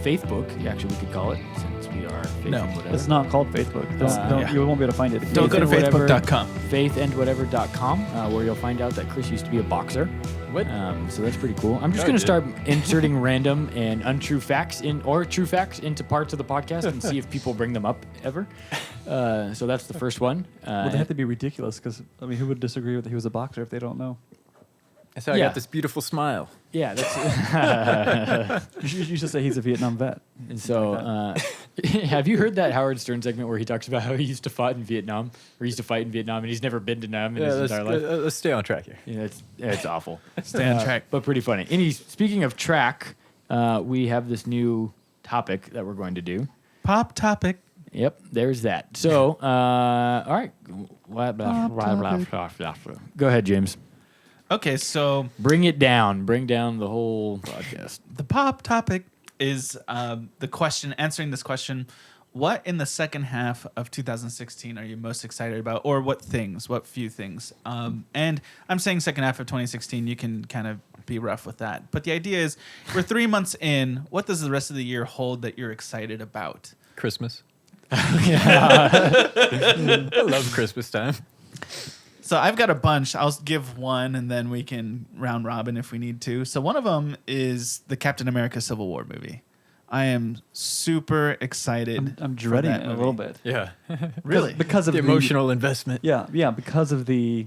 Faithbook. Actually, we could call it, since we are Faith and Whatever. It's not called Facebook. You won't be able to find it. Don't go to faithandwhatever.com. Faithandwhatever.com, where you'll find out that Chris used to be a boxer. What? So that's pretty cool. I'm just going to start inserting random and untrue facts true facts into parts of the podcast and see if people bring them up ever. So that's the first one. Well, they have to be ridiculous because, I mean, who would disagree with that he was a boxer if they don't know? That's how I got this beautiful smile. Yeah, that's. You should say he's a Vietnam vet. And so, have you heard that Howard Stern segment where he talks about how he used to fight in Vietnam, and he's never been to Nam in his entire life? Let's stay on track here. Yeah, it's awful. Stay on track. But pretty funny. Speaking of track, we have this new topic that we're going to do. Pop topic. Yep, there's that. So, all right. Go ahead, James. Okay, so Bring it down. Bring down the whole podcast. the pop topic is answering this question. What in the second half of 2016 are you most excited about? Or what few things? And I'm saying second half of 2016, you can kind of be rough with that. But the idea is we're 3 months in. What does the rest of the year hold that you're excited about? Christmas. I love Christmas time. So I've got a bunch. I'll give one, and then we can round robin if we need to. So one of them is the Captain America Civil War movie. I am super excited. I'm dreading that it a movie. little bit. Yeah. Really? Because of the emotional investment. Yeah, because of the...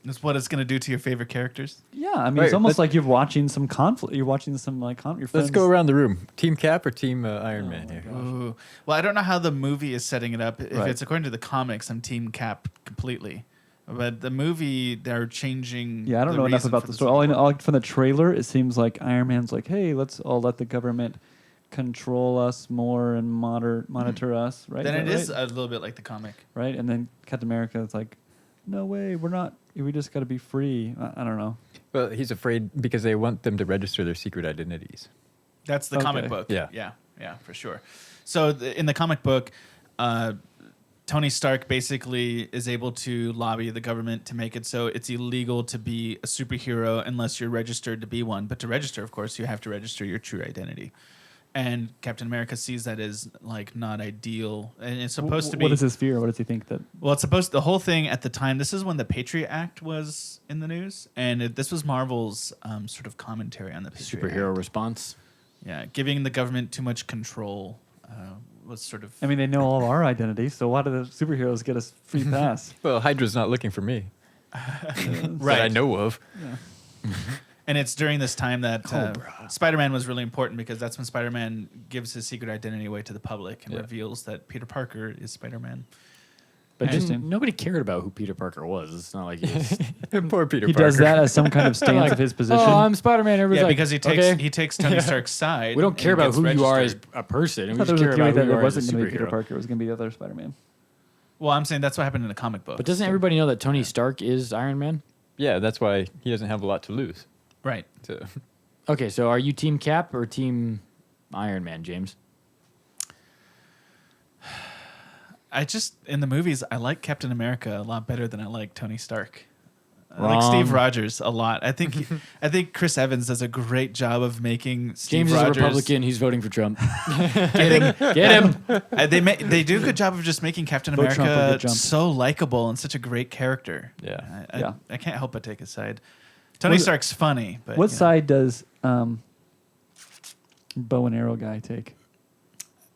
That's what it's going to do to your favorite characters? Yeah, I mean, Right, it's almost like you're watching some conflict. You're watching some, like, your friends... Let's go around the room. Team Cap or Team Iron Man here? Ooh. Well, I don't know how the movie is setting it up. If Right. it's according to the comics, I'm Team Cap completely. But the movie, they're changing. Yeah, I don't the know enough reason about for the story. All I Civil know, War. from the trailer, it seems like Iron Man's like, hey, let's all let the government control us more and monitor us, right? Then Is it that is right? a little bit like the comic. Right? And then Captain America is like, no way, we're not. We just got to be free. I don't know. Well, he's afraid because they want them to register their secret identities. That's the comic book. Yeah. Yeah, for sure. So in the comic book, Tony Stark basically is able to lobby the government to make it so it's illegal to be a superhero unless you're registered to be one. But to register, of course, you have to register your true identity. And Captain America sees that as like not ideal, and it's supposed to be. What is his fear? What does he think that? Well, it's supposed. The whole thing at the time. This is when the Patriot Act was in the news, and this was Marvel's sort of commentary on the Patriot Superhero Act. response. Yeah, giving the government too much control was sort of. I mean, they know all of our identities, so why do the superheroes get us free pass? Well, Hydra's not looking for me. Right. That I know of. Yeah. And it's during this time that Spider-Man was really important because that's when Spider-Man gives his secret identity away to the public and reveals that Peter Parker is Spider-Man. But Interesting. nobody cared about who Peter Parker was. It's not like he's Poor Peter He Parker. does that as some kind of stance of his position. Oh, I'm Spider-Man. Everybody's Yeah, like, because okay. he takes Tony Stark's side. We don't care and about gets who you are as registered. a person. I We thought there just was a care theory about that who you it are as a wasn't going to be Peter superhero. Parker. It was going to be the other Spider-Man. Well, I'm saying that's what happened in the comic book. But doesn't everybody know that Tony Stark is Iron Man? Yeah, that's why he doesn't have a lot to lose. Right. So. Okay, so are you Team Cap or Team Iron Man, James? I just in the movies I like Captain America a lot better than I like Tony Stark. I Wrong. like Steve Rogers a lot. I think Chris Evans does a great job of making Steve James Rogers. is a Republican. He's voting for Trump. Get him. Get him. They do a good job of just making Captain Vote Trump or America get jumped. so likable and such a great character. Yeah. I can't help but take his side. Tony Stark's funny, but What you know. side does bow and arrow guy take?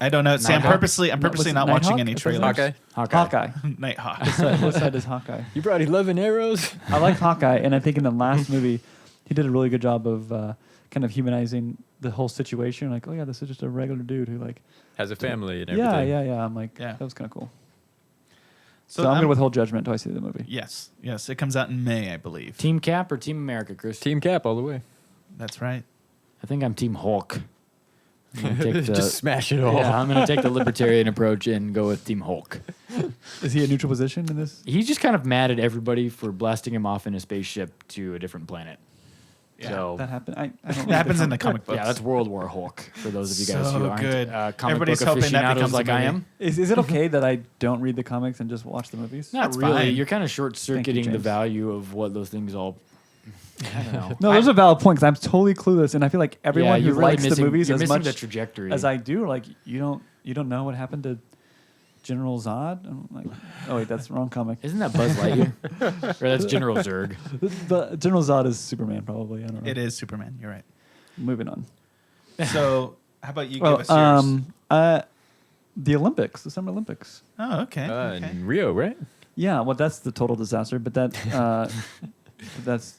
I don't know. See, I'm Nighthawk? purposely What's it, not watching Nighthawk? any Is that his trailers. name? Hawkeye. Hawkeye. Nighthawk. What side is Hawkeye? You brought 11 arrows? I like Hawkeye, and I think in the last movie, he did a really good job of kind of humanizing the whole situation. Like, oh yeah, this is just a regular dude who like. Has a family and everything. Yeah. I'm like, Yeah. that was kind of cool. So So I'm I'm- gonna withhold judgment until I see the movie. Yes. It comes out in May, I believe. Team Cap or Team America, Chris? Team Cap all the way. That's right. I think I'm Team Hulk. I'm gonna take the- Just smash it all. Yeah, I'm going to take the libertarian approach and go with Team Hulk. Is he a neutral position in this? He's just kind of mad at everybody for blasting him off in a spaceship to a different planet. Yeah, So That happened. I don't That read happens in the comic. comic books. yeah, that's World War Hulk for those of you guys So who aren't good. comic Everybody's book hoping that aficionados becomes a like I movie. am. Is it okay that I don't read the comics and just watch the movies? Not That's really. fine. You're kind of short-circuiting the James. value of what those things all I don't know. No, there's a valid point because I'm totally clueless, and I feel like everyone who you're really likes the movies you're as missing much the trajectory. as I do, like you don't know what happened to General Zod. I'm like, oh wait, that's the wrong comic. Isn't that Buzz Lightyear? Or that's General Zurg. The General Zod is Superman, probably. I don't know. It is Superman. You're right. Moving on. So, how about you give us yours? The Olympics, the Summer Olympics. Oh, okay. Okay. In Rio, right? Yeah, well, that's the total disaster, but that's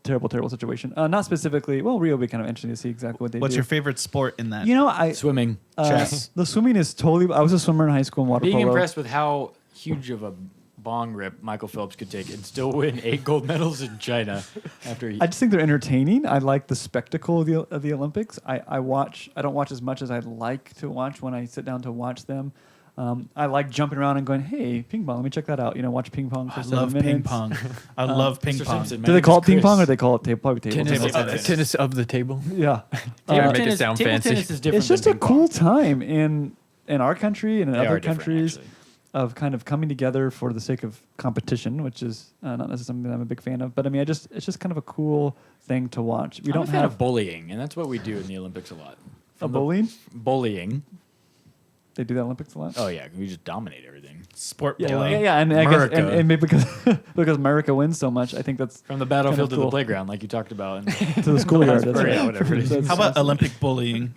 terrible situation. Not specifically. Well, Rio would be kind of interesting to see exactly what they What's do. your favorite sport in that? You know, Swimming. Chess. The swimming is totally. I was a swimmer in high school in water Being polo. impressed with how huge of a bong rip Michael Phelps could take and still win 8 gold medals in China after he. I just think they're entertaining. I like the spectacle of the Olympics. I watch. I don't watch as much as I'd like to watch when I sit down to watch them. I like jumping around and going, hey, ping pong, let me check that out. Watch ping pong for I 7 love minutes. ping pong. I love ping Mr. pong. Simpson, my Do they name call is it ping pong or Chris. they call it probably table Tennis. tennis? Tennis of the table. Yeah. Table make it tennis- sound table fancy. tennis is different It's just than a ping pong. cool time in our country and in They other are different, countries actually. of kind of coming together for the sake of competition, which is not necessarily something that I'm a big fan of. But I mean, it's just kind of a cool thing to watch. We I'm don't a fan have of bullying, and that's what we do in the Olympics a lot. a bullying. Bullying. They do that Olympics a lot. Oh yeah, we just dominate everything. Sport Yeah, bowling. and I guess America. and maybe because because America wins so much, I think that's From the battlefield to cool. the playground, like you talked about. to the schoolyard. That's Or, right. yeah, whatever it is. That's- How about Olympic bullying?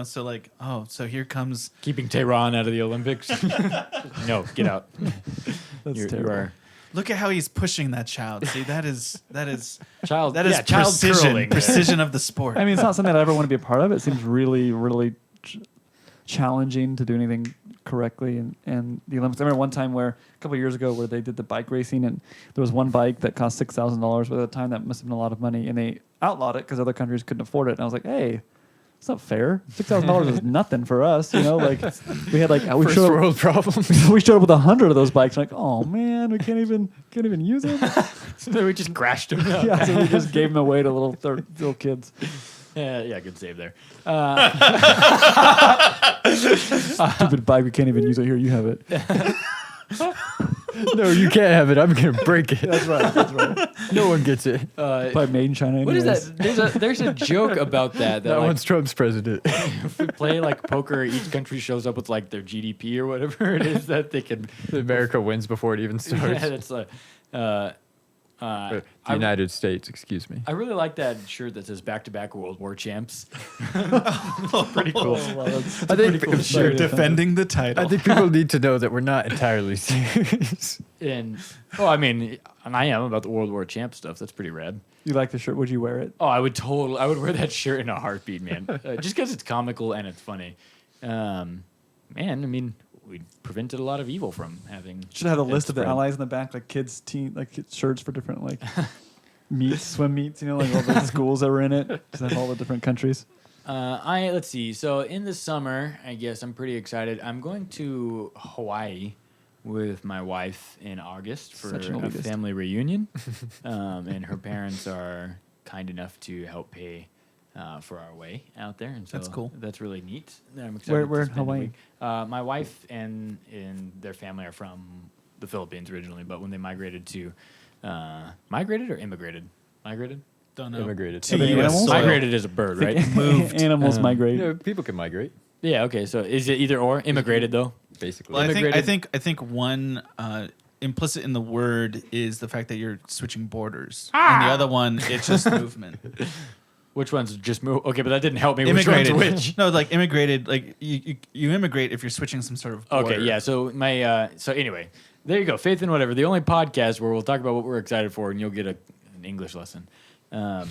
So like, so here comes. Keeping Tehran out of the Olympics. No, get out. That's You terrible. are Look at how he's pushing that child. See, that is child. that is yeah, child precision, curling. precision of the sport. I mean, it's not something I ever want to be a part of. It seems really, really challenging to do anything correctly. And the Olympics. I remember one time a couple of years ago, where they did the bike racing, and there was one bike that cost $6,000. But at the time, that must have been a lot of money, and they outlawed it because other countries couldn't afford it. And I was like, hey. It's not fair. $6,000 is nothing for us, Like we had we First showed up, world problems. we showed up with 100 of those bikes. Like, oh man, we can't even use them. So we just crashed them. Yeah, so we just gave them away to little kids. Yeah, good save there. Stupid bike, we can't even use it. Here, you have it. No, you can't have it. I'm gonna break it. That's right. That's right. No one gets it. Probably made in China. What is anyways. that? There's a joke about that. That like, one's Trump's president. if we play like poker, each country shows up with like their GDP or whatever it is that they can. America wins before it even starts. Yeah, that's like. The United States, excuse me. I really like that shirt that says "Back-to-back World War Champs." Pretty cool. Oh, wow, that's I think cool. You're defending the title. I think people need to know that we're not entirely serious. And I mean, and I am about the World War Champ stuff. That's pretty rad. You like the shirt? Would you wear it? Oh, I would wear that shirt in a heartbeat, man. Just because it's comical and it's funny. Man, I mean, we prevented a lot of evil from having. Should have a list of the spread. allies in the back, like kids' kids' shirts for different meets, swim meets. Like all the schools that were in it. Just have all the different countries. Let's see. So in the summer, I guess I'm pretty excited. I'm going to Hawaii with my wife in August for Such an a elitist. family reunion, and her parents are kind enough to help pay for our way out there, and so That's cool. That's really neat. I'm excited Where to in spend a Hawaii? week. My wife and their family are from the Philippines originally, but when they migrated to immigrated. Don't know. Immigrated. To Are they U.S. animals? soil. Migrated is a bird, right? Moved. Animals migrate. You know, people can migrate, Yeah. Okay. So is it either or? Immigrated though. basically. Well, I Immigrated. think one implicit in the word is the fact that you're switching borders, and the other one it's just movement. Which one's just move? Okay, but that didn't help me. Which Immigrated. one's which? No, like immigrated. Like you immigrate if you're switching some sort of border. Okay, yeah. So so anyway, there you go. Faith and Whatever, the only podcast where we'll talk about what we're excited for, and you'll get an English lesson. You Where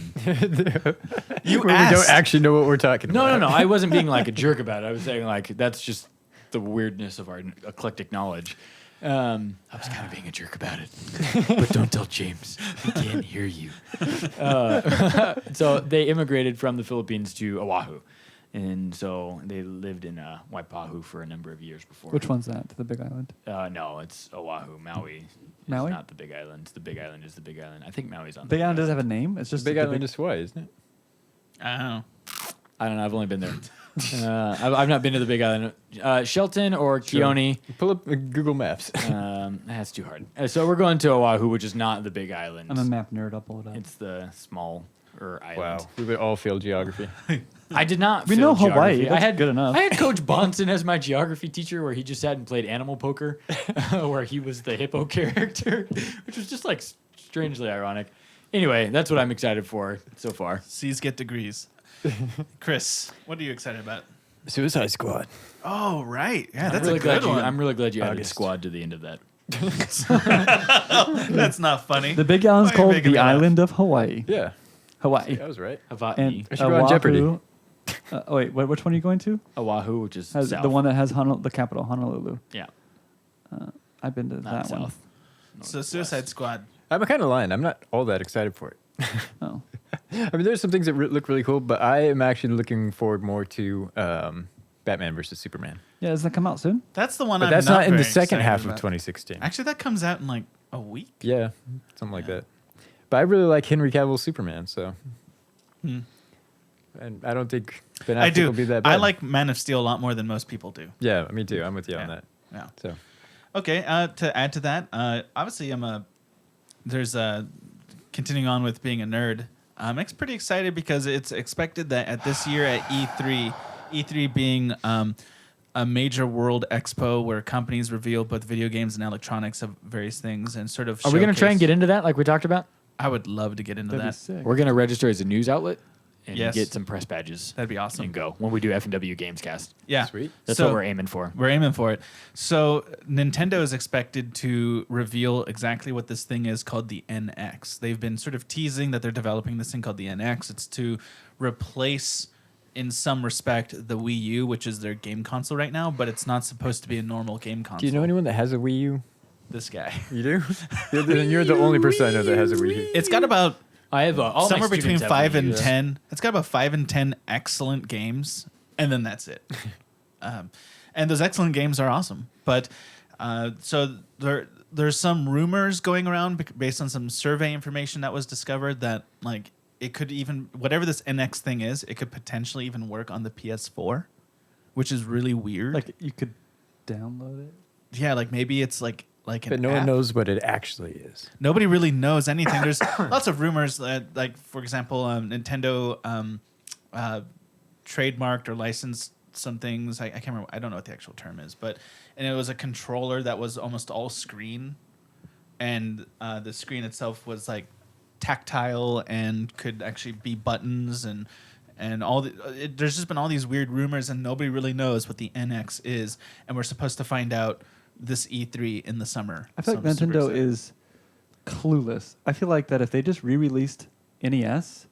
we don't asked. actually know what we're talking about. No. I wasn't being like a jerk about it. I was saying like that's just the weirdness of our eclectic knowledge. I was kind of being a jerk about it, but don't tell James. He can't hear you. So they immigrated from the Philippines to Oahu, and so they lived in Waipahu for a number of years before. Which one's that? The Big Island. No, it's Oahu. Maui. Maui? Is not the Big Island. The Big Island is the Big Island. I think Maui's on. Big the Island doesn't have a name. It's just Big the Island is Hawaii, isn't it? I don't know. I don't know. I've only been there. I've not been to the Big Island. Shelton or Keone. Pull up Google Maps. That's too hard. So we're going to Oahu, which is not the Big Island. I'm a map nerd. I'll pull it up. It's the smaller island. Wow, we would all fail geography. I did not. We fail know Hawaii. geography. That's good enough. I had Coach Bonson as my geography teacher, where he just sat and played animal poker, where he was the hippo character, which was just like strangely ironic. Anyway, that's what I'm excited for so far. C's get degrees. Chris, what are you excited about? Suicide Squad. Oh, right. Yeah, that's really a good one. I'm really glad you added August. squad to the end of that. That's not funny. The Big Island's Why are you called making the me laugh? Island of Hawaii. Yeah, Hawaii. that was right. Hawaii, And I should go on Jeopardy. Wait, which one are you going to? Oahu, which is Has south. the one that has the capital, Honolulu. Yeah, I've been to not that one. south. So Suicide Squad. I'm kind of lying. I'm not all that excited for it. Oh. I mean, there's some things that look really cool, but I am actually looking forward more to Batman versus Superman. Yeah, does that come out soon? That's the one But I'm that's not in the very second excited half of about. 2016. Actually, that comes out in like a week. Yeah, something like that. But I really like Henry Cavill's Superman, so. Hmm. And I don't think Ben I Affleck do. will be that bad. I like Man of Steel a lot more than most people do. Yeah, me too. I'm with you on Yeah. that. Yeah. So. Okay. To add to that, obviously there's a continuing on with being a nerd. I'm pretty excited because it's expected that at this year at E3 being a major world expo where companies reveal both video games and electronics of various things and sort of. Are we going to try and showcase- get into that like we talked about? I would love to get into That'd be that. sick. We're going to register as a news outlet and Yes. get some press badges. That'd be awesome. And go when we do F&W Gamescast. Yeah. Sweet. That's So- what we're aiming for. We're aiming for it. So Nintendo is expected to reveal exactly what this thing is called the NX. They've been sort of teasing that they're developing this thing called the NX. It's to replace, in some respect, the Wii U, which is their game console right now, but it's not supposed to be a normal game console. Do you know anyone that has a Wii U? This guy. You do? You're the only person I know that has a Wii U. It's got about I have all somewhere my between students have 5 and Wii Us. 10. It's got about 5 and 10 excellent games, and then that's it. And those excellent games are awesome. But so there's some rumors going around based on some survey information that was discovered that like it could even whatever this NX thing is, it could potentially even work on the PS4, which is really weird. Like you could download it. Yeah, like maybe it's like an But no one app. knows what it actually is. Nobody really knows anything. There's lots of rumors that, like, for example, Nintendo trademarked or licensed some things. I can't remember. I don't know what the actual term is, and it was a controller that was almost all screen, and the screen itself was like tactile and could actually be buttons and all there's just been all these weird rumors, and nobody really knows what the NX is, and we're supposed to find out this E3 in the summer. I feel So like I'm super Nintendo excited. is clueless. I feel like that if they just re-released NES,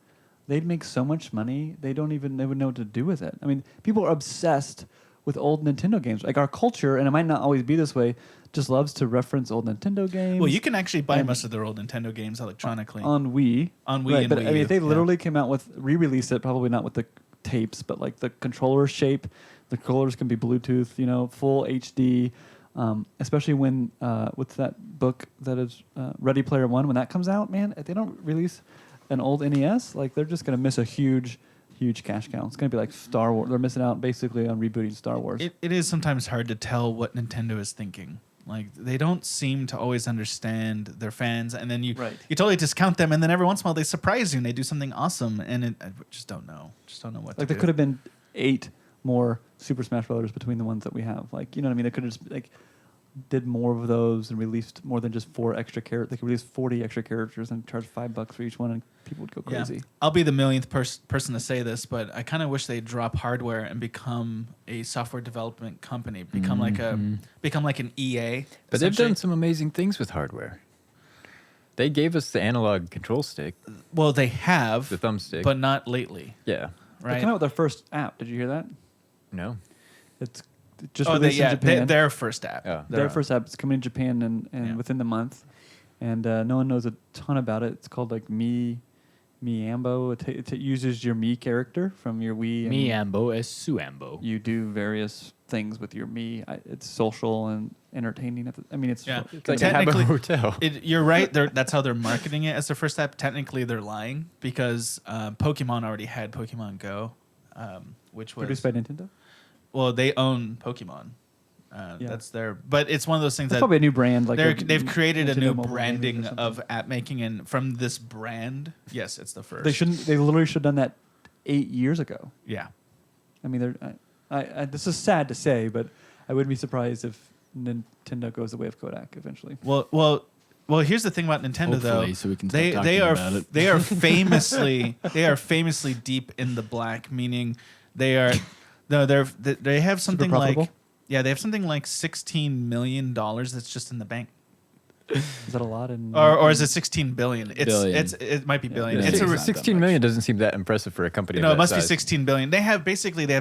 they'd make so much money. They would know what to do with it. I mean, people are obsessed with old Nintendo games. Like our culture, and it might not always be this way, just loves to reference old Nintendo games. Well, you can actually buy and- most of their old Nintendo games electronically. on Wii. On Wii right, and but Wii I mean, U, if they yeah. literally came out with re-release it, probably not with the tapes, but like the controller shape. The controllers can be Bluetooth, full HD. Especially when with that book that is Ready Player One, when that comes out, man, if they don't release an old NES, like they're just gonna miss a huge cash cow. It's gonna be like Star Wars. They're missing out basically on rebooting Star Wars. It is sometimes hard to tell what Nintendo is thinking. Like they don't seem to always understand their fans, and then you Right. you totally discount them, and then every once in a while they surprise you and they do something awesome, and I just don't know. Just don't know what. Like to there do. could have been 8 more Super Smash Brothers between the ones that we have. Like, you know what I mean? They could have just like did more of those and released more than just 4 extra characters. They could release 40 extra characters and charge $5 for each one, and people would go crazy. Yeah. I'll be the millionth person to say this, but I kind of wish they'd drop hardware and become a software development company, become like an EA. But they've essentially. done some amazing things with hardware. They gave us the analog control stick, Well, they have the thumbstick. but not lately, yeah. They right? came out with their first app. Did you hear that? No. It's just Oh, released in Japan. their first app. Oh. Their first app is coming in Japan and Yeah. within the month, and no one knows a ton about it. It's called like Miambo. It uses your Mii character from your Wii. and Miambo es Suambo. You do various things with your Mii. It's social and entertaining. It's Yeah. it's It's like Technically- a hotel. You're right. That's how they're marketing it as their first app. Technically, they're lying because Pokemon already had Pokemon Go, which was Produced by Nintendo. well, they own Pokemon. Yeah. That's their, but it's one of those things That's that probably a new brand. Like they've created a Nintendo new mobile gaming or branding something. of app making, and from this brand, yes, it's the first. They shouldn't. They literally should have done that 8 years ago. Yeah. I mean, this is sad to say, but I wouldn't be surprised if Nintendo goes the way of Kodak eventually. Well. Here's the thing about Nintendo, Hopefully, though. so we can stop they talking are about it. they are famously deep in the black, meaning they are they have something like profitable? they have something like $16 million that's just in the bank. Is that a lot? Or is it 16 billion? Billion. It might be billion. Yeah, It's a it's not 16 million doesn't seem that impressive for a company. no, of it that must be size. 16 billion. They have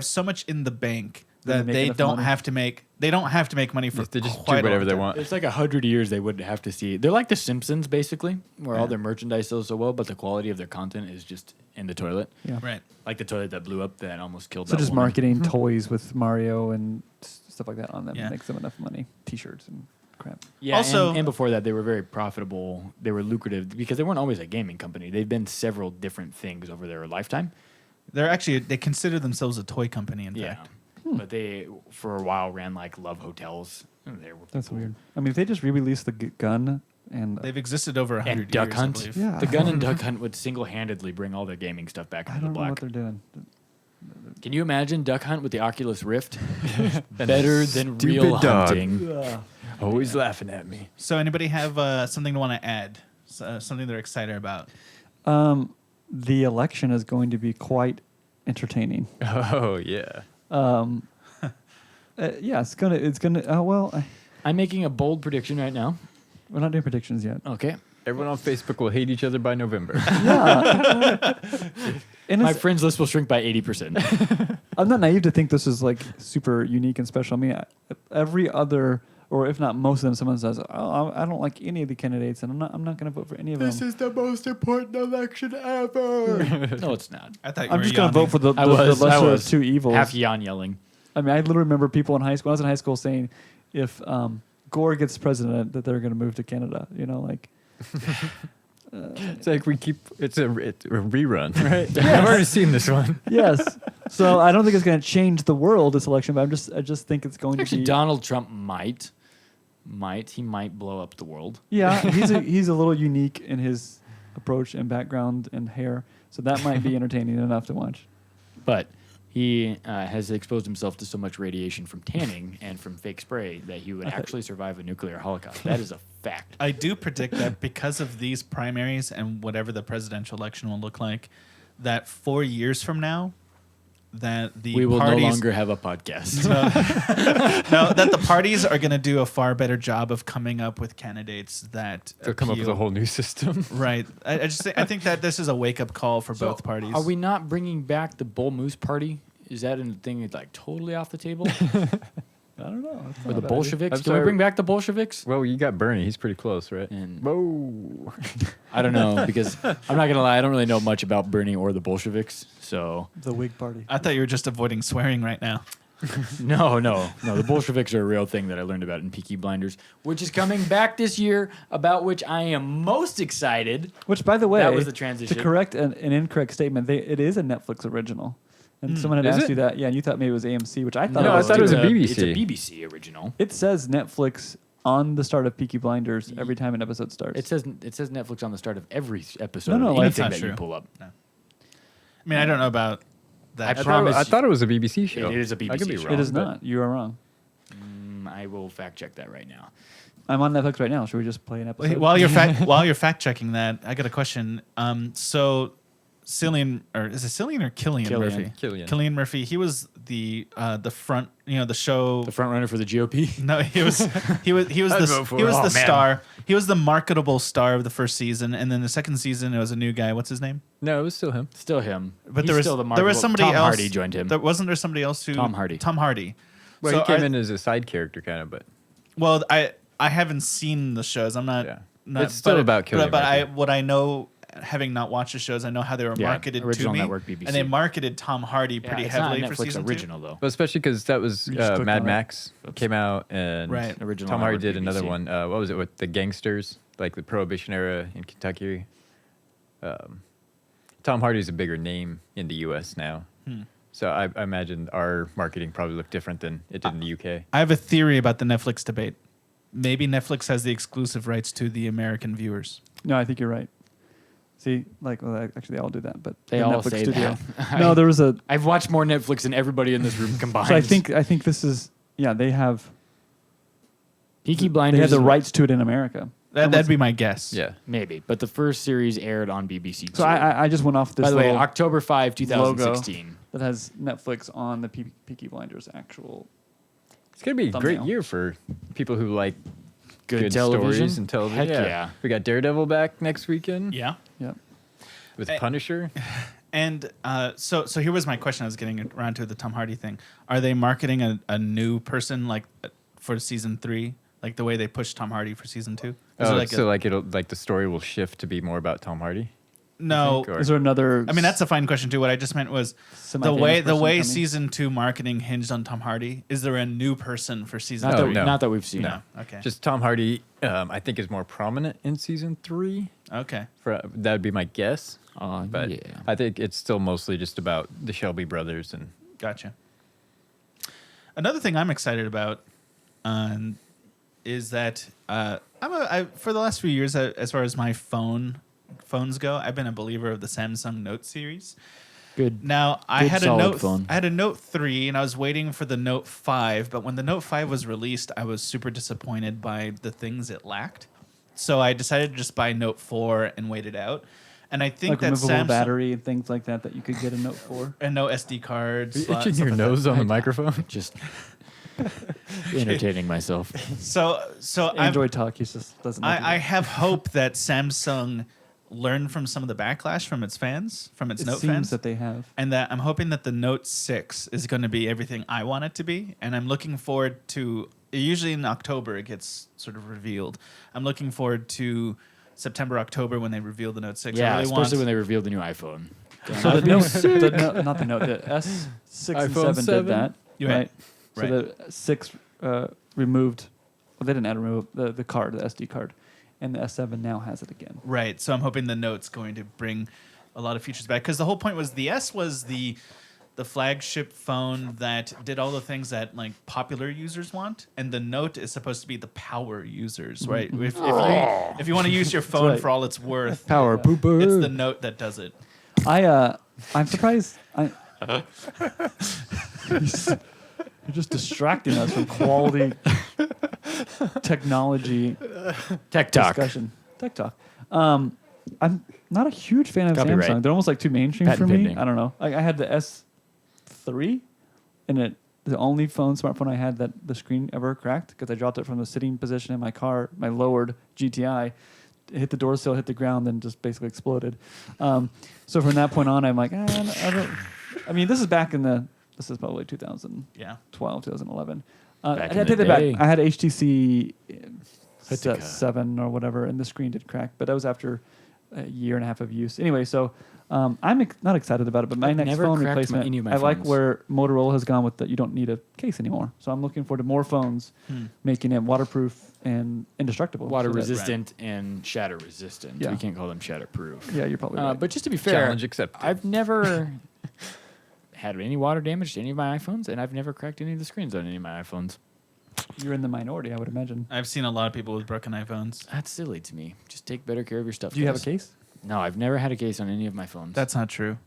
so much in the bank They that make they enough don't money. have to make money for They just do quite a whatever long they time. want. It's like 100 years they wouldn't have to see. They're like the Simpsons, basically, where all Yeah. their merchandise sells so well, but the quality of their content is just in the toilet. Yeah. Right. Like the toilet that blew up that almost killed So that just woman. marketing toys with Mario and stuff like that on them Yeah. makes them enough money. T-shirts and crap. Yeah, Also- and before that, they were very profitable. They were lucrative because they weren't always a gaming company. They've been several different things over their lifetime. They consider themselves a toy company. In Yeah. fact, But they, for a while, ran like Love Hotels. And they were That's people- weird. I mean, if they just re-released the gun and they've existed over 100 And Duck years. Hunt. I believe. Yeah. The Gun and Duck Hunt would single-handedly bring all their gaming stuff back I into the don't know what black. they're doing. Can you imagine Duck Hunt with the Oculus Rift? Better than Stupid real dog. hunting. Always laughing at me. So, anybody have something to want to add? Something they're excited about? The election is going to be quite entertaining. Oh yeah. Yeah, it's gonna. Oh well, I'm making a bold prediction right now. we're not doing predictions yet. Okay. Everyone on Facebook will hate each other by November. Yeah. And My it's, friends list will shrink by 80%. I'm not naive to think this is like super unique and special. I mean, every other, or if not most of them, someone says, "Oh, I don't like any of the candidates, and I'm not going to vote for any of them." is the most important election ever. No, it's not. I thought you I'm were just going to yawning. vote for the I was lesser of two evils. half yawn yelling. I mean, I literally remember people in high school. When I was in high school, saying, "If Gore gets president, that they're going to move to Canada." You know, like. It's like it's a rerun, right? I've already seen this one. Yes. So I don't think it's going to change the world, this election, but I just think it's going Actually, to be. Donald Trump might blow up the world. Yeah, he's a little unique in his approach and background and hair, so that might be entertaining enough to watch. But he has exposed himself to so much radiation from tanning and from fake spray that he would actually survive a nuclear holocaust. That is a fact. I do predict that because of these primaries and whatever the presidential election will look like, that 4 years from now, that the We will parties no longer have a podcast. no, that the parties are going to do a far better job of coming up with candidates that They'll come up with appeal. a whole new system. Right. I think that this is a wake up call for both parties. Are we not bringing back the Bull Moose Party? Is that a thing that's like totally off the table? I don't know. That's Or not the a bad idea. Bolsheviks? I'm Can we sorry. bring back the Bolsheviks? Well, you got Bernie. He's pretty close, right? And Whoa. I don't know because I'm not gonna lie, I don't really know much about Bernie or the Bolsheviks. So The Whig Party. I thought you were just avoiding swearing right now. no. The Bolsheviks are a real thing that I learned about in Peaky Blinders, which is coming back this year. About which I am most excited. Which, by the way, That was the transition. to correct an incorrect statement, it is a Netflix original. And someone had Is asked it? you that. Yeah, and you thought maybe it was AMC, which I thought No, it I was. thought it was too. a BBC. It's a BBC original. It says Netflix on the start of Peaky Blinders every time an episode starts. It says Netflix on the start of every episode. No, of like- anything That's not that you true. pull up. I mean, I don't know about that. I promise I you- thought it was a BBC show. It is a I could BBC be show. wrong. it is but- not. You are wrong. I will fact check that right now. I'm on Netflix right now. Should we just play an episode? While you're fact checking that, I got a question. So Cillian, or is it Cillian or Killian Killian. Murphy? Killian. Killian Murphy. He was the front, the show. The front runner for the GOP. No, he was I'd the vote for he was it. the Oh, man. star. He was the marketable star of the first season, and then the second season it was a new guy. What's his name? No, it was still him. Still him. But He's there was still the there was marketable- somebody Tom else. Hardy joined him. Wasn't there somebody else who? Tom Hardy. Tom Hardy. Well, So he came I- in as a side character, kind of, but Well, I haven't seen the shows. I'm not. Yeah. not It's still about Cillian But Murphy. what I know, having not watched the shows, I know how they were Yeah, marketed to original me, network BBC. and they marketed Tom Hardy pretty it's heavily not a for Netflix season original though. but especially because that was You just clicked Mad on it. Max came out, and Right. Original Tom Hardy network did another BBC. one. What was it with the gangsters, like the Prohibition era in Kentucky? Tom Hardy's a bigger name in the U.S. now, So I imagine our marketing probably looked different than it did in the UK. I have a theory about the Netflix debate. Maybe Netflix has the exclusive rights to the American viewers. No, I think you're right. See, like, well, actually, they all do that, but They the all Netflix say studio. that. No, there was a. I've watched more Netflix than everybody in this room combined. So I think this is. Yeah, they have. Peaky They Blinders. have the is- rights to it in America. That'd be my guess. Yeah. Maybe, but the first series aired on BBC Two. So I just went off this. By the way, little October 5, 2016. that has Netflix on the Peaky Blinders actual. It's going to be a great Thumbnail. year for people who like Good stories television and television. Heck yeah. We got Daredevil back next weekend Yeah. Yeah. with Eh, Punisher. And so here was my question. I was getting around to the Tom Hardy thing. Are they marketing a new person like for season 3, like the way they pushed Tom Hardy for season 2? Is it like So like it'll like the story will shift to be more about Tom Hardy. no? think, or- Is there another? I mean, that's a fine question too. What I just meant was the semi-famous way person coming? season 2 marketing hinged on Tom Hardy. Is there a new person for season Not, No, 3? that, no. not that we've seen. No. Okay. Just Tom Hardy, I think is more prominent in season 3. Okay. That'd be my guess. But yeah. I think it's still mostly just about the Shelby brothers and Gotcha. Another thing I'm excited about is that for the last few years, as far as my phones go, I've been a believer of the Samsung Note series. Good. Now I Good had a solid Note. phone. I had a Note 3, and I was waiting for the Note 5. But when the Note 5 was released, I was super disappointed by the things it lacked. So I decided to just buy Note 4 and wait it out. And I think like that removable Samsung battery and things like that you could get a Note 4. and no SD cards. Are you itching your nose on the microphone. Just entertaining myself. So Android Talk, he just doesn't. know I that. have hope that Samsung learned from some of the backlash from its fans, from its It Note seems fans, that they have. and that I'm hoping that the Note 6 is going to be everything I want it to be. And I'm looking forward to. Usually in October it gets sort of revealed. I'm looking forward to September, October when they reveal the Note 6. Yeah, I really especially want, when they revealed the new iPhone. So the Note, not the Note, the S6 and iPhone 7 did 7? that, You're right? right. So the 6 removed. Well, they didn't remove the card, the SD card, and the S7 now has it again. Right. So I'm hoping the Note's going to bring a lot of features back, because the whole point was the S was the flagship phone that did all the things that like popular users want, and the Note is supposed to be the power users, right? If you want to use your phone right. for all it's worth, Power poo poo. it's the Note that does it. I'm surprised. You're just distracting us from quality technology Tech Talk. discussion. Tech talk. I'm not a huge fan of Copyright. Samsung. They're almost like too mainstream Patent for me. pending. I don't know. Like I had the S3, and the only smartphone I had that the screen ever cracked because I dropped it from the sitting position in my car, my lowered GTI, hit the door sill, hit the ground, then just basically exploded. So from that point on, I'm like, I mean, this is back in this is probably 2012, Yeah. 2011. Back I in take the that back. day. I had HTC Hitika. 7 or whatever, and the screen did crack, but that was after a year and a half of use. Anyway, so I'm not excited about it, but my I've next never phone cracked replacement, any of my I like phones. where Motorola has gone with that you don't need a case anymore. So I'm looking forward to more phones making it waterproof and indestructible. Water So that- resistant and shatter resistant. Yeah. We can't call them shatterproof. Yeah, you're probably right. But just to be fair, Challenge accepted. I've never had any water damage to any of my iPhones, and I've never cracked any of the screens on any of my iPhones. You're in the minority, I would imagine. I've seen a lot of people with broken iPhones. That's silly to me. Just take better care of your stuff. Do you have a guys. case? No, I've never had a case on any of my phones. That's not true.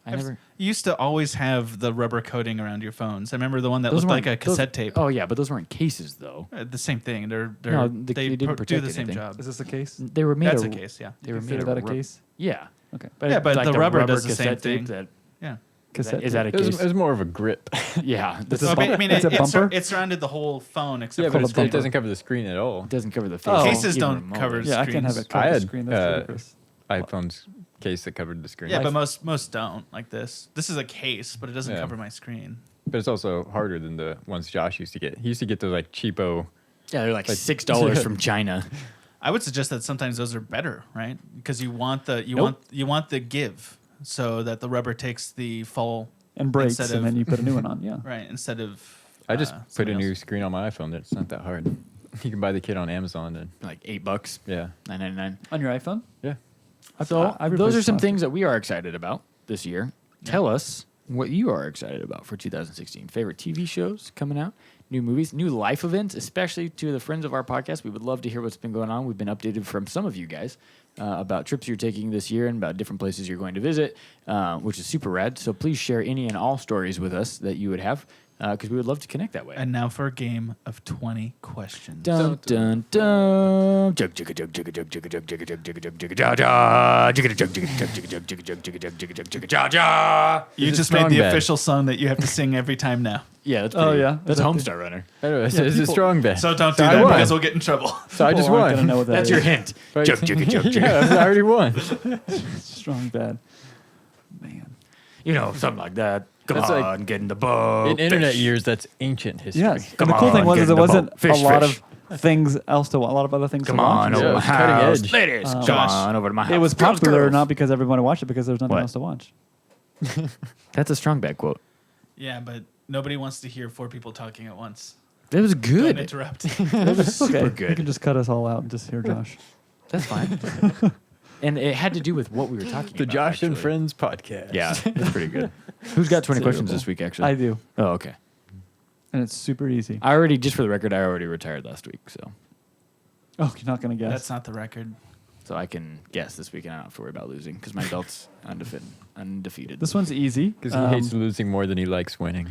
I never. You used to always have the rubber coating around your phones. I remember the one that Those looked like a weren't- those- cassette tape. Oh yeah, but those weren't cases though. The same thing. They're No, they they didn't do protect the same anything. job. Is this a case? They were made. That's of, a case, yeah. They were made Consider of that a rub- case? Yeah, Okay. Yeah, but like the rubber does the cassette same tape thing. That, Yeah. Cassette is that a It was, case? it was more of a grip. Yeah, It's that's a So, bump- I mean, it's a bumper? it surrounded the whole phone except Yeah, for but the called a it doesn't cover the screen at all. it doesn't cover the face. Oh. Cases even don't remotely. cover Yeah, I can't have screens. it cover I the had, screen. That's ludicrous. iPhone's case that covered the screen. Yeah, but most don't like this. This is a case, but it doesn't Yeah. cover my screen. But it's also harder than the ones Josh used to get. He used to get those like cheapo. Yeah, they're like Like- $6 Yeah. from China. I would suggest that sometimes those are better, right? Because you want the Nope. you want the give, so that the rubber takes the fall And breaks, instead and of- then you put a new one on. Yeah. right instead of. I just put a something new else. screen on my iPhone. It's not that hard. You can buy the kit on Amazon and Like $8, yeah, $9.99. On your iPhone? yeah. So I those are replaced some mine. things that we are excited about this year. Tell us what you are excited about for 2016. Favorite TV shows coming out, new movies, new life events, especially to the friends of our podcast. We would love to hear what's been going on. We've been updated from some of you guys about trips you're taking this year and about different places you're going to visit, which is super rad. So please share any and all stories with us that you would have, because we would love to connect that way. And now for a game of 20 questions. Dun dun dun. Jug jug jug jug jug jug jug jug jug jug jug jug ja ja. Jug jug jug jug jug jug jug jug jug jug jug jug ja ja. You Is it just made strong the bad? official song that you have to sing every time now. Yeah, that's Oh, pretty, yeah. that's Is that Homestar Runner. Anyway, Yeah, it's a people- strong bet. So don't do I that won. because we'll get in trouble. So I just People aren't gonna won. know what that That's is. your hint. Right. Jug jug jug jug. Yeah, I already won. Strong bad. Man. You know, something like that. Come That's on, like- get in the boat. In internet fish. years, that's ancient history. Yes. Come And the cool thing on, was get is in there the wasn't boat. Fish, a lot fish. of things else to a lot of other things Come to watch. on Yeah, over it to my was cutting house. edge. Ladies, come Josh, on over to my house. It was Girls, popular girls. not because everyone watched it, because there was nothing What? else to watch. That's a strong bad quote. Yeah, but nobody wants to hear 4 people talking at once. That was Don't good. interrupt. That was super Okay, good. you can just cut us all out and just hear Josh. That's fine. And it had to do with what we were talking The about. Josh and actually. Friends podcast. Yeah, that's pretty good. Who's got 20 questions Terrible. this week, actually? I do, Oh, okay. and it's super easy. I already, just for the record, I already retired last week, so Oh, you're not gonna guess. That's not the record. I can guess this week and I don't have to worry about losing because my belt's undefeated. This one's easy Because he hates losing more than he likes winning.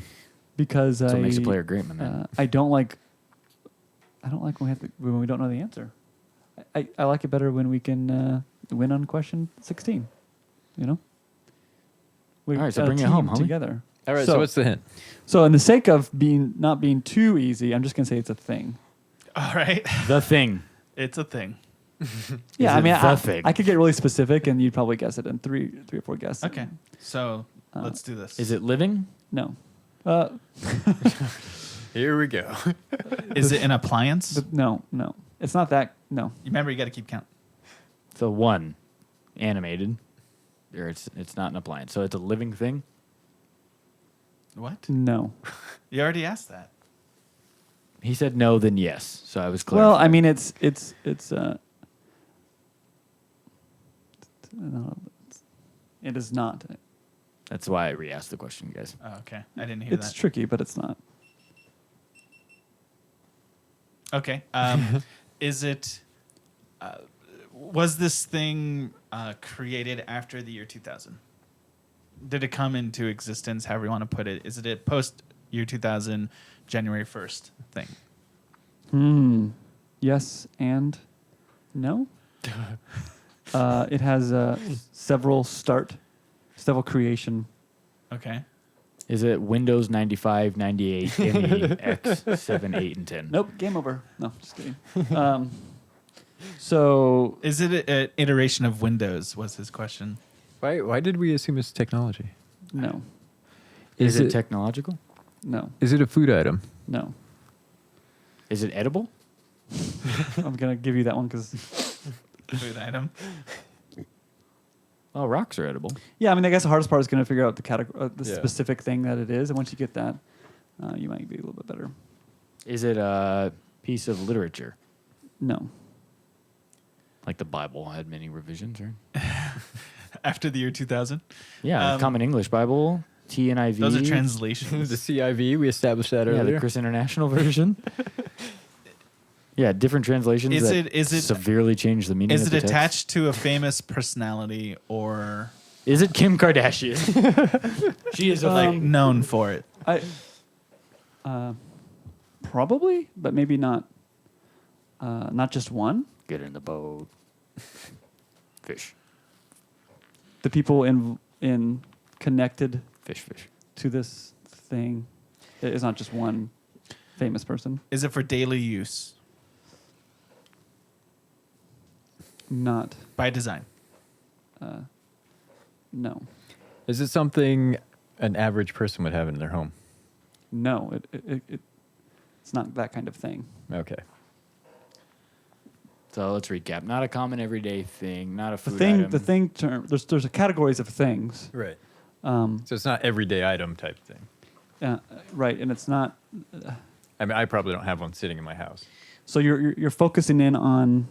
because That's I what makes a player great, my man. I don't like when we don't know the answer. I like it better when we can win on question 16. You know. We All right, so a bring it team home, homie. together. All right, so what's the hint? So, in the sake of not being too easy, I'm just gonna say it's a thing. All right. The thing. It's a thing. Yeah, Is I mean, it the thing? I could get really specific, and you'd probably guess it in three or four guesses. Okay. So let's do this. Is it living? No. Here we go. Is it an appliance? No. It's not that. No. Remember, you got to keep count. So one, animated, or it's not an appliance. So it's a living thing. What? No. You already asked that. He said no, then yes. So I was clear. Well, I mean, it's it is not. That's why I re-asked the question, guys. Oh, okay. I didn't hear It's that. tricky, but it's not. Okay. Is it? Was this thing created after the year 2000? Did it come into existence? However you want to put it. Is it a post year 2000, January 1st thing? Yes and no. It has several creation. Okay. Is it Windows 95, 98, ME, X, 7, 8, and 10? Nope. Game over. No, just kidding. So Is it an iteration of Windows? Was his question. Why did we assume it's technology? no, Is Is it it- technological? no, Is it a food item? no. Is it edible? I'm gonna give you that one because Food item. Oh, rocks are edible. yeah, I mean, I guess the hardest part is gonna figure out the category, the Yeah. specific thing that it is, and once you get that, you might be a little bit better. Is it a piece of literature? No, Like the Bible had many revisions, right? After the year 2000? Yeah, the Common English Bible, TNIV. Those are translations. The CIV, we established that Yeah, earlier. the Chris International version. Yeah, different translations Is that it severely change the meaning is of it the text. attached to a famous personality or Is it Kim Kardashian? She is a like thing. known for it? probably, but maybe not. Not just one. Get in the boat. Fish. The people in connected Fish, fish. to this thing is not just one famous person. Is it for daily use Not. by design? No. Is it something an average person would have in their home? No. It's not that kind of thing. Okay. So let's recap. Not a common everyday thing. Not a The food thing. item. The thing term. There's a categories of things. Right. So it's not everyday item type thing. Right, and it's not. I mean, I probably don't have one sitting in my house. So you're focusing in on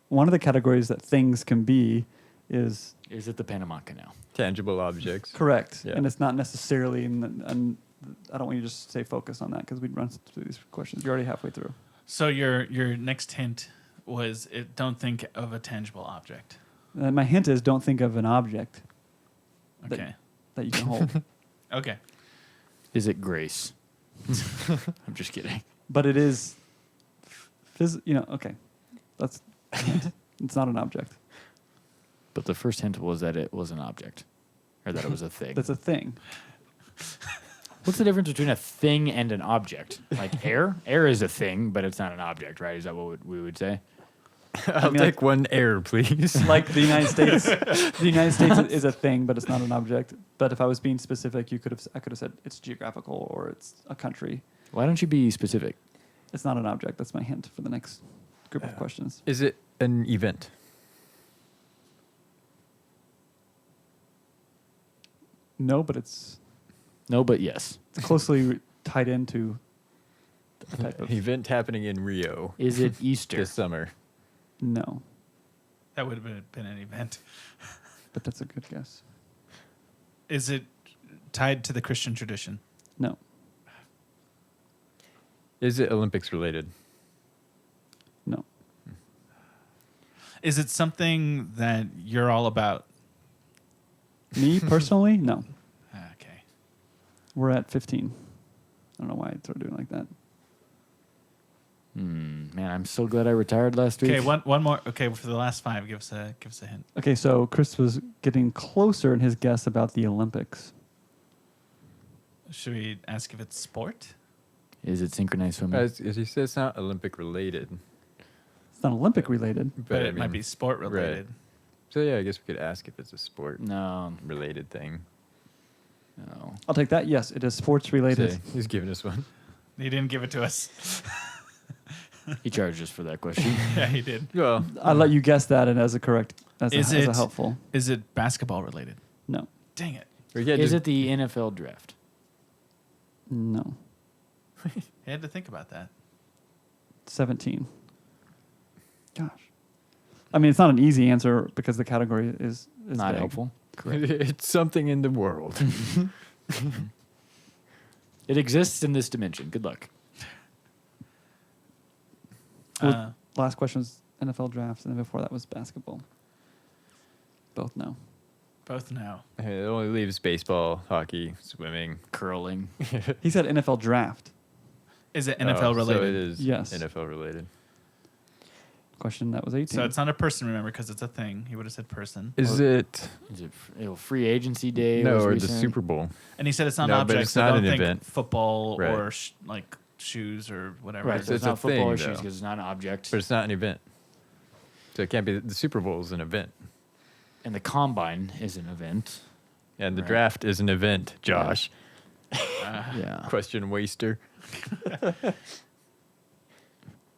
one of the categories that things can be is Is it the Panama Canal? Tangible objects. correct, Yeah. and it's not necessarily. I don't want you to just say focus on that because we'd run through these questions. You're already halfway through. So your next hint was don't think of a tangible object. And my hint is don't think of an object Okay. that you can hold, Okay. Is it Grace? I'm just kidding. but it is. Okay, that's. It's not an object. But the first hint was that it was an object, or that it was a thing. That's a thing. What's the difference between a thing and an object? Like air? Air is a thing, but it's not an object, right? Is that what we would say? I'll mean, take one air, please. Like the United States, the United States is a thing, but it's not an object. But if I was being specific, I could have said it's geographical or it's a country. Why don't you be specific? It's not an object. That's my hint for the next group of questions. Is it an event? No, but it's No, but yes. closely tied into a type of. Event happening in Rio Is it Easter? this summer. No, That would have been an event. but that's a good guess. Is it tied to the Christian tradition? No, Is it Olympics related? no, Is it something that you're all about? me personally, no. Okay. We're at 15. I don't know why I started doing like that. Man, I'm so glad I retired last week. Okay, one more. Okay, for the last 5, give us a hint. Okay, so Chris was getting closer in his guess about the Olympics. Should we ask if it's sport? Is it synchronized swimming? As you said, it's not Olympic related. It's not Olympic related. But I it might mean, be sport related. So yeah, I guess we could ask if it's a sport No, related thing. no. I'll take that. Yes, it is sports related. Say, he's giving us one. He didn't give it to us. He charged us for that question. Yeah, he did. Well, I'll let you guess that, and as a correct, as Is a it- helpful. Is it basketball related? No, Dang it. we had Is to- it the NFL draft? no. I had to think about that. 17. Gosh, I mean, it's not an easy answer because the category is Not vague. helpful. It's something in the world. It exists in this dimension. Good luck. Well, last question was NFL draft, and then before that was basketball. Both no. Both now. It only leaves baseball, hockey, swimming. Curling. He said NFL draft. Is it Oh, NFL So it related? is Yes. NFL related. Question that was 18. So it's not a person, remember, because it's a thing. He would have said person. Is it Is it free agency day? no was or the recent? Super Bowl? And he said it's not No, an but object, it's so not don't an think event. football Right. or like shoes or whatever. Right, So so it's it's a not football or thing, shoes though. because it's not an object. But it's not an event. So it can't be. The Super Bowl is an event, And the combine is an event. and the Right. draft is an event. Josh, Yeah. question waster.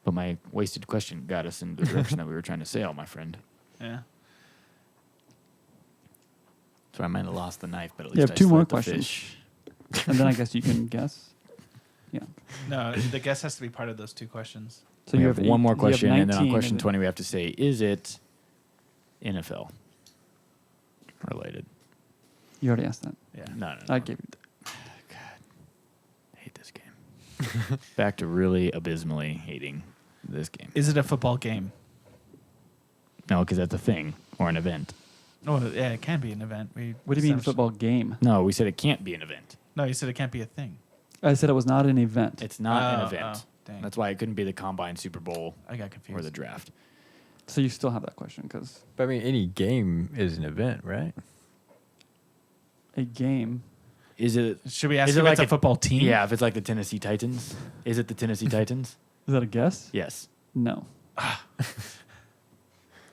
But my wasted question got us in the direction that we were trying to sail, my friend. Yeah. So I might have lost the knife, but at You least have I two more slit the questions. fish. And then I guess you can guess. Yeah. No, the guess has to be part of those 2 questions. So We you have have one more you have question, and then on 19, question and 20, we have to say, is it NFL related? You already asked that. Yeah. No. I gave you. God, I hate this game. Back to really abysmally hating this game. Is it a football game? No, because that's a thing or an event. Oh, yeah, it can be an event. What do you mean football game? No, we said it can't be an event. No, you said it can't be a thing. I said it was not an event. It's not an Oh, event. oh, dang. That's why it couldn't be the combine, Super Bowl, I got confused. or the draft. So you still have that question because But I mean, any game is an event, right? a game. Is it? Should we ask Is it if like it's a football team? Yeah, if it's like the Tennessee Titans. Is it the Tennessee Titans? Is that a guess? Yes. No.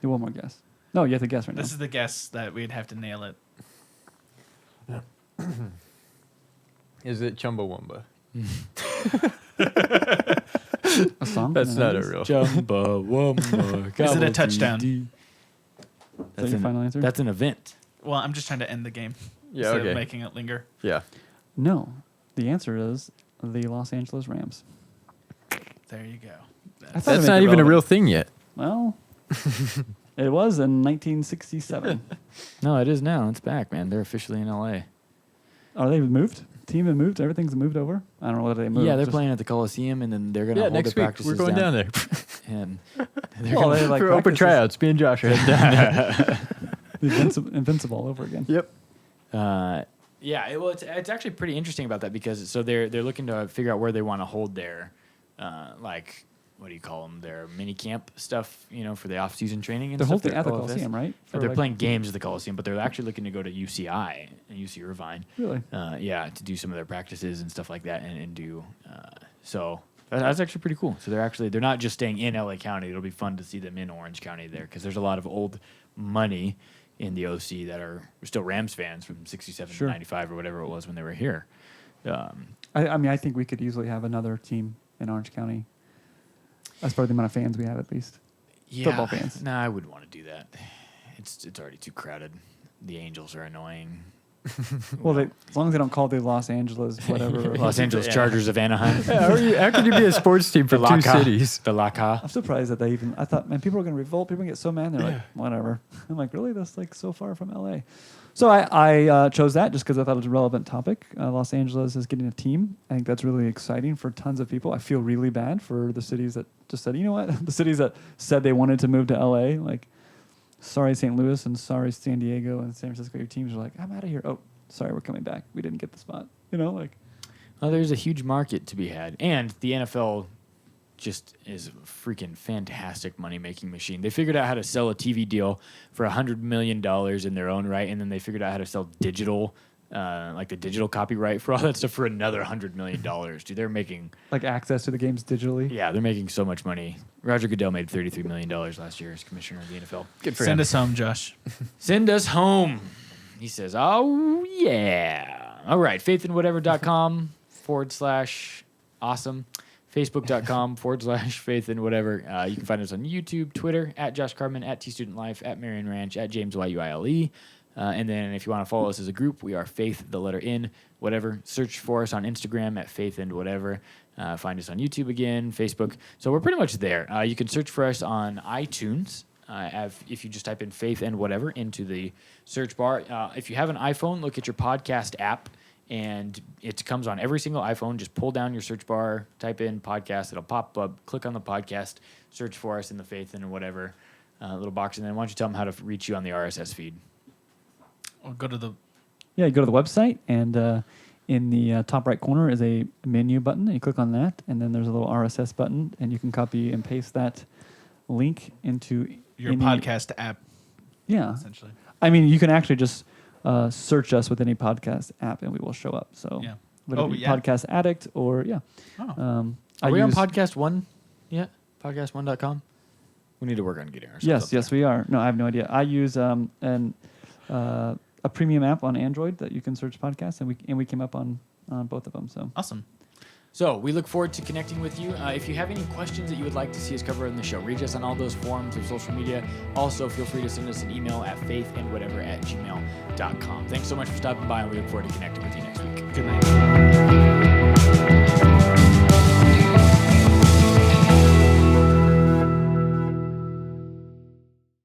You one more guess. No, you have to guess right now. This is the guess that we'd have to nail it. Is it Chumbawamba? A song? That's No, not a it is. real. Jumba, Is it a touchdown? That's your final answer? That's an event. Well, I'm just trying to end the game. Yeah. instead Okay. of making it linger. Yeah. No. The answer is the Los Angeles Rams. There you go. I thought That's it'd make not it even a relevant. real thing yet. Well, It was in 1967. No, it is now. It's back, man. They're officially in LA. Are they moved? Team have moved? Everything's moved over? I don't know whether they moved. Yeah, they're Just- playing at the Coliseum, and then they're going to Yeah, hold next their week practices we're going down there And they're Well, gonna, they like for open practices. tryouts. Me and Josh are heading down there. Invincible all over again. Yep. yeah, well, it's actually pretty interesting about that because so they're looking to figure out where they want to hold their like what do you call them, their mini camp stuff, for the off-season training and They're stuff. holding at the OFS. Coliseum, right? They're For, like- playing games at the Coliseum, but they're actually looking to go to UCI and UC Irvine. Really? Yeah, to do some of their practices and stuff like that, and do so. That's actually pretty cool. So they're not just staying in LA County. It'll be fun to see them in Orange County there because there's a lot of old money in the OC that are still Rams fans from 67 Sure. to 95 or whatever it was when they were here. I mean, I think we could easily have another team in Orange County. As far as the amount of fans we have, at least. Football fans. Nah, I wouldn't want to do that. It's already too crowded. The Angels are annoying. Well, as long as they don't call the Los Angeles whatever. Los Angeles Yeah. Chargers of Anaheim. Yeah, how can you be a sports team from two cities? The Laka. I'm surprised that they even. I thought, man, people are going to revolt. People are going to get so mad. They're like, whatever. I'm like, really? That's like so far from LA. So I chose that just because I thought it was a relevant topic. Los Angeles is getting a team. I think that's really exciting for tons of people. I feel really bad for the cities that just said, you know what? The cities that said they wanted to move to LA, like, sorry, St. Louis, and sorry, San Diego and San Francisco. Your teams are like, I'm out of here. Oh, sorry, we're coming back. We didn't get the spot. Like. Well, there's a huge market to be had. And the NFL just is a freaking fantastic money-making machine. They figured out how to sell a TV deal for $100 million in their own right, and then they figured out how to sell digital, like the digital copyright for all that stuff for another $100 million. Dude, they're making... Like access to the games digitally. Yeah, they're making so much money. Roger Goodell made $33 million last year as commissioner of the NFL. Good for Send him. us home, Josh. Send us home. He says, oh, yeah. All right, faithandwhatever.com/awesome. Facebook.com/faithandwhatever. You can find us on YouTube, Twitter, at Josh Cardman, at TStudentLife, at Marion Ranch, at James Yuile. And then if you want to follow us as a group, we are Faith, the letter in, whatever. Search for us on Instagram at faithandwhatever. Find us on YouTube again, Facebook. So we're pretty much there. You can search for us on iTunes. If you just type in Faith and Whatever into the search bar. If you have an iPhone, look at your podcast app, and it comes on every single iPhone. Just pull down your search bar, type in podcast. It'll pop up. Click on the podcast, search for us in the Faith and Whatever little box, and then why don't you tell them how to reach you on the RSS feed? Or go to the... Yeah, you go to the website, and in the top right corner is a menu button. And you click on that, and then there's a little RSS button, and you can copy and paste that link into Your any- podcast app, Yeah. essentially. I mean, you can actually just search us with any podcast app, and we will show up. So, Yeah. whether it be Podcast Addict or, yeah. Oh. Are we on Podcast One yet? Podcast1.com? We need to work on getting ourselves up Yes, there. we are. No, I have no idea. I use a premium app on Android that you can search podcasts, and we came up on both of them. So Awesome. So we look forward to connecting with you. If you have any questions that you would like to see us cover in the show, reach us on all those forums of social media. Also, feel free to send us an email at faithandwhatever@gmail.com. Thanks so much for stopping by, and we look forward to connecting with you next week. Good night.